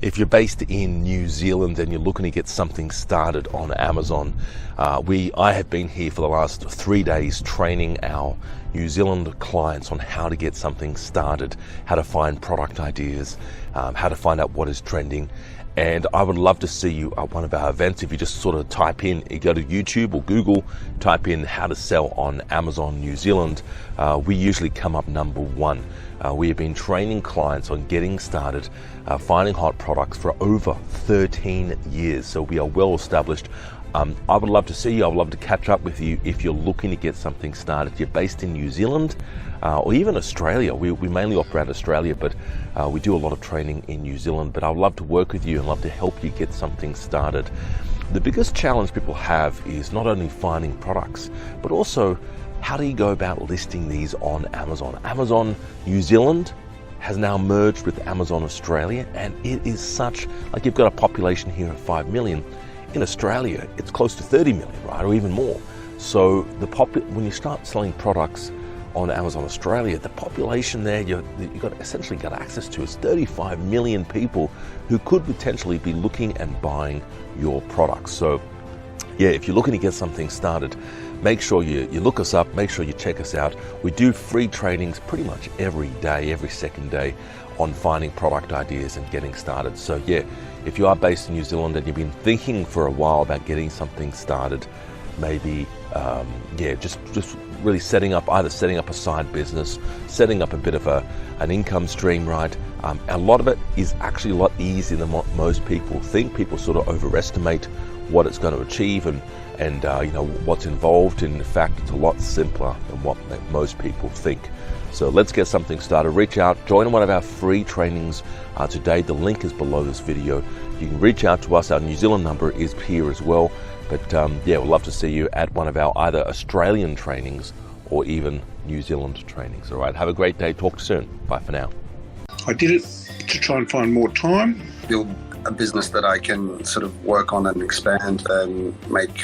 If you're based in New Zealand and you're looking to get something started on Amazon, I have been here for the last 3 days training our New Zealand clients on how to get something started, how to find product ideas, how to find out what is trending. And I would love to see you at one of our events. If you just sort of type in, you go to YouTube or Google, type in how to sell on Amazon New Zealand, we usually come up number one. We have been training clients on getting started, finding hot products for over 13 years. So we are well established. I would love to see you. I would love to catch up with you if you're looking to get something started. You're based in New Zealand or even Australia. We mainly operate Australia, but we do a lot of training in New Zealand. But I would love to work with you and love to help you get something started. The biggest challenge people have is not only finding products, but also how do you go about listing these on Amazon? Amazon New Zealand has now merged with Amazon Australia, and it is such, like, you've got a population here of 5 million. In Australia, it's close to 30 million, right, or even more. So when you start selling products on Amazon Australia, the population there you've essentially got access to is 35 million people who could potentially be looking and buying your products. So yeah, if you're looking to get something started, make sure you look us up, make sure you check us out. We do free trainings pretty much every day, every second day, on finding product ideas and getting started. So yeah, if you are based in New Zealand and you've been thinking for a while about getting something started, maybe just really setting up a side business, setting up a bit of an income stream, right? A lot of it is actually a lot easier than what most people think. People sort of overestimate what it's going to achieve and what's involved. In fact, it's a lot simpler than what most people think. So let's get something started. Reach out, join one of our free trainings today. The link is below this video. You can reach out to us. Our New Zealand number is here as well. But we'd love to see you at one of our either Australian trainings or even New Zealand trainings. All right, have a great day. Talk soon. Bye for now. I did it to try and find more time. Build a business that I can sort of work on and expand and make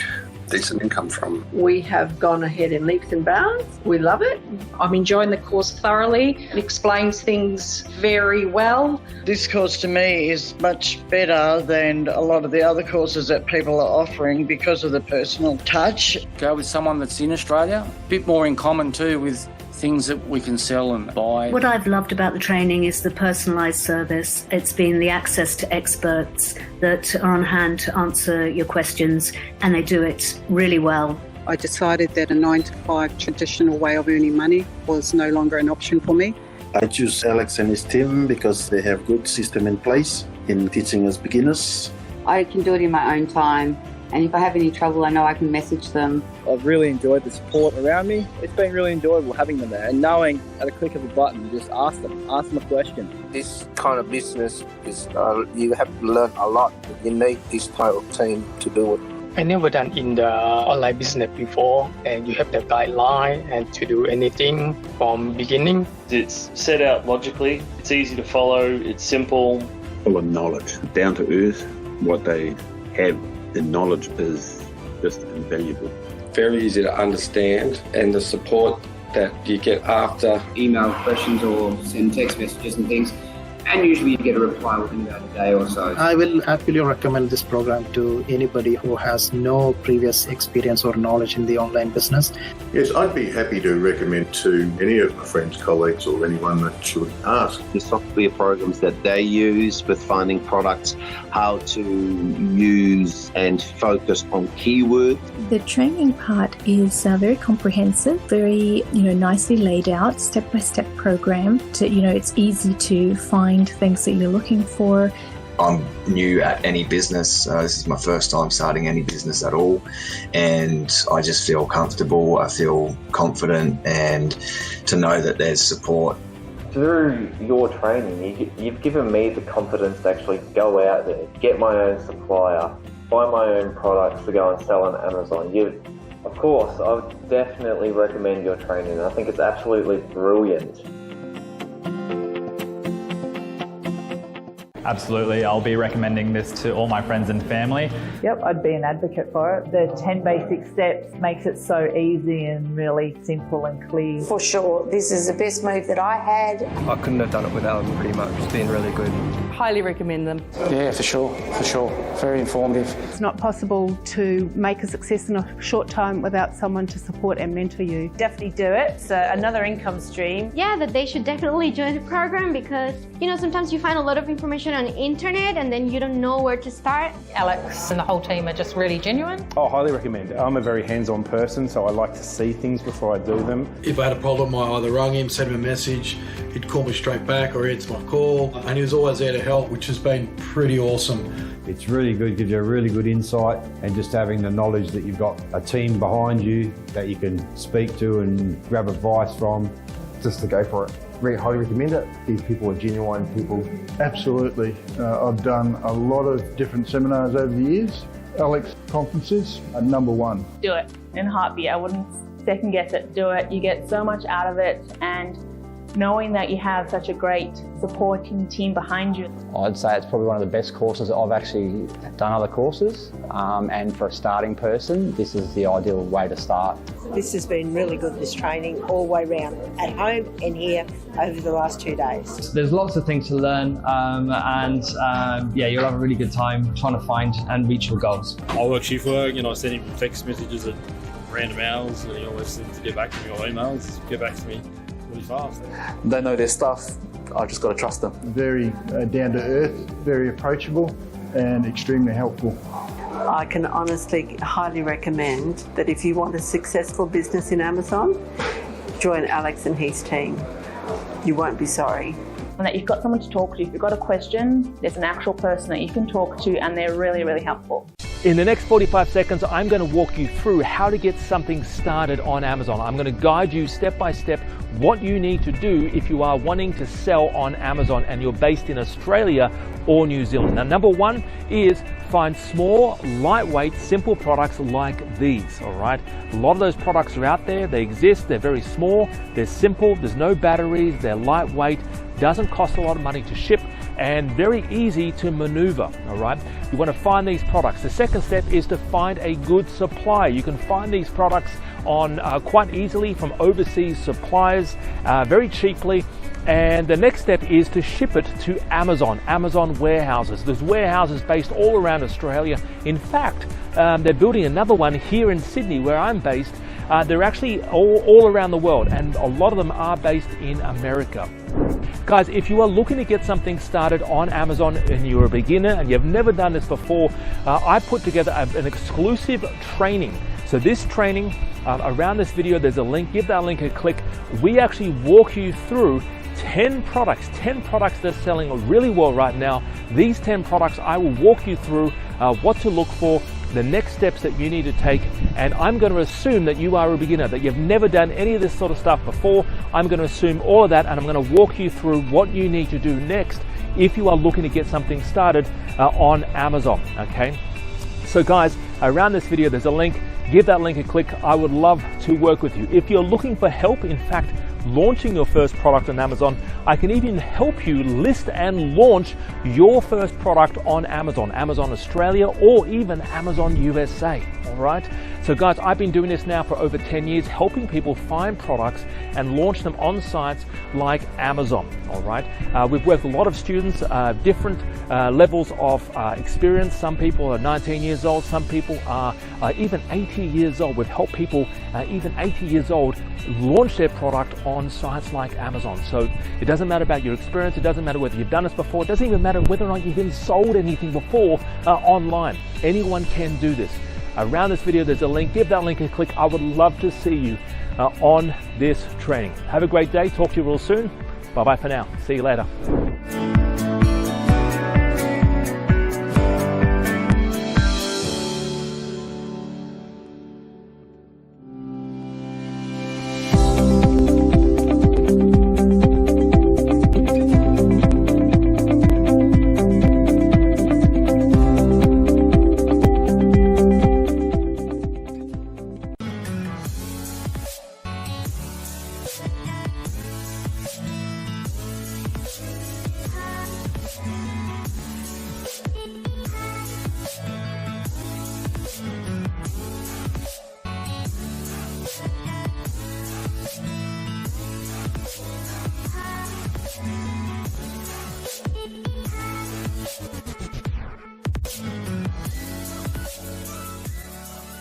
decent income from. We have gone ahead in leaps and bounds. We love it. I'm enjoying the course thoroughly. It explains things very well. This course to me is much better than a lot of the other courses that people are offering because of the personal touch. Go with someone that's in Australia. A bit more in common too with things that we can sell and buy. What I've loved about the training is the personalised service. It's been the access to experts that are on hand to answer your questions, and they do it really well. I decided that a 9-to-5 traditional way of earning money was no longer an option for me. I choose Alex and his team because they have good system in place in teaching us beginners. I can do it in my own time. And if I have any trouble, I know I can message them. I've really enjoyed the support around me. It's been really enjoyable having them there and knowing at a click of a button, you just ask them a question. This kind of business is, you have to learn a lot. You need this type of team to do it. I never done in the online business before, and you have the guideline and to do anything from beginning. It's set out logically, it's easy to follow, it's simple. Full of knowledge, down to earth, what they have. The knowledge is just invaluable. Very easy to understand, and the support that you get after email questions or send text messages and things, and usually you get a reply within about a day or so. I will happily recommend this program to anybody who has no previous experience or knowledge in the online business. Yes, I'd be happy to recommend to any of my friends, colleagues, or anyone that should ask. The software programs that they use with finding products, how to use and focus on keywords. The training part is very comprehensive, very nicely laid out, step-by-step program. It's easy to find things that you're looking for. I'm new at any business. This is my first time starting any business at all, and I just feel comfortable, I feel confident, and to know that there's support. Through your training, you've given me the confidence to actually go out there, get my own supplier, find my own products to go and sell on Amazon. Of course, I would definitely recommend your training. I think it's absolutely brilliant. Absolutely, I'll be recommending this to all my friends and family. Yep, I'd be an advocate for it. The 10 basic steps makes it so easy and really simple and clear. For sure, this is the best move that I had. I couldn't have done it without them pretty much. It's been really good. highly recommend them. Yeah, for sure. Very informative. It's not possible to make a success in a short time without someone to support and mentor you. Definitely do it. It's another income stream. Yeah, that they should definitely join the program because, you know, sometimes you find a lot of information on the internet and then you don't know where to start. Alex and the whole team are just really genuine. Oh, highly recommend it. I'm a very hands-on person, so I like to see things before I do them. If I had a problem, I either rang him, sent him a message, he'd call me straight back or answer my call, and he was always there to help, which has been pretty awesome. It's really good, gives you a really good insight, and just having the knowledge that you've got a team behind you that you can speak to and grab advice from, just to go for it. Really highly recommend it. These people are genuine people. Absolutely. I've done a lot of different seminars over the years. Alex conferences are number one. Do it in a heartbeat. I wouldn't second guess it. Do it. You get so much out of it, and knowing that you have such a great supporting team behind you. I'd say it's probably one of the best courses. I've actually done other courses, and for a starting person, this is the ideal way to start. This has been really good, this training, all the way round, at home and here over the last 2 days. There's lots of things to learn, yeah, you'll have a really good time trying to find and reach your goals. I work shift work, I send him text messages at random hours, and he always seems to get back to me, or emails, get back to me really fast. They know their stuff, I just got to trust them. Very down to earth, very approachable and extremely helpful. I can honestly highly recommend that if you want a successful business in Amazon, join Alex and his team. You won't be sorry. And that you've got someone to talk to. If you've got a question, there's an actual person that you can talk to, and they're really, really helpful. In the next 45 seconds, I'm going to walk you through how to get something started on Amazon. I'm going to guide you step by step what you need to do if you are wanting to sell on Amazon and you're based in Australia or New Zealand. Now, number one is find small, lightweight, simple products like these, all right? A lot of those products are out there, they exist, they're very small, they're simple, there's no batteries, they're lightweight, doesn't cost a lot of money to ship, and very easy to maneuver, all right? You want to find these products. The second step is to find a good supplier. You can find these products on quite easily from overseas suppliers very cheaply. And the next step is to ship it to Amazon warehouses. There's warehouses based all around Australia. In fact, they're building another one here in Sydney where I'm based. They're actually all around the world, and a lot of them are based in America. Guys, if you are looking to get something started on Amazon and you're a beginner and you've never done this before, I put together an exclusive training. So this training, around this video, there's a link. Give that link a click. We actually walk you through 10 products that are selling really well right now. These 10 products, I will walk you through what to look for, the next steps that you need to take, and I'm going to assume that you are a beginner, that you've never done any of this sort of stuff before. I'm going to assume all of that, and I'm going to walk you through what you need to do next if you are looking to get something started on Amazon, okay? So guys, around this video, there's a link. Give that link a click. I would love to work with you. If you're looking for help, in fact, launching your first product on Amazon, I can even help you list and launch your first product on Amazon Australia, or even Amazon USA, all right? So guys, I've been doing this now for over 10 years, helping people find products and launch them on sites like Amazon, all right? We've worked with a lot of students, different levels of experience. Some people are 19 years old, some people are even 80 years old. We've helped people even 80 years old launch their product on sites like Amazon. So it doesn't matter about your experience, it doesn't matter whether you've done this before, it doesn't even matter whether or not you've even sold anything before online. Anyone can do this. Around this video, there's a link. Give that link a click. I would love to see you on this training. Have a great day. Talk to you real soon. Bye-bye for now. See you later.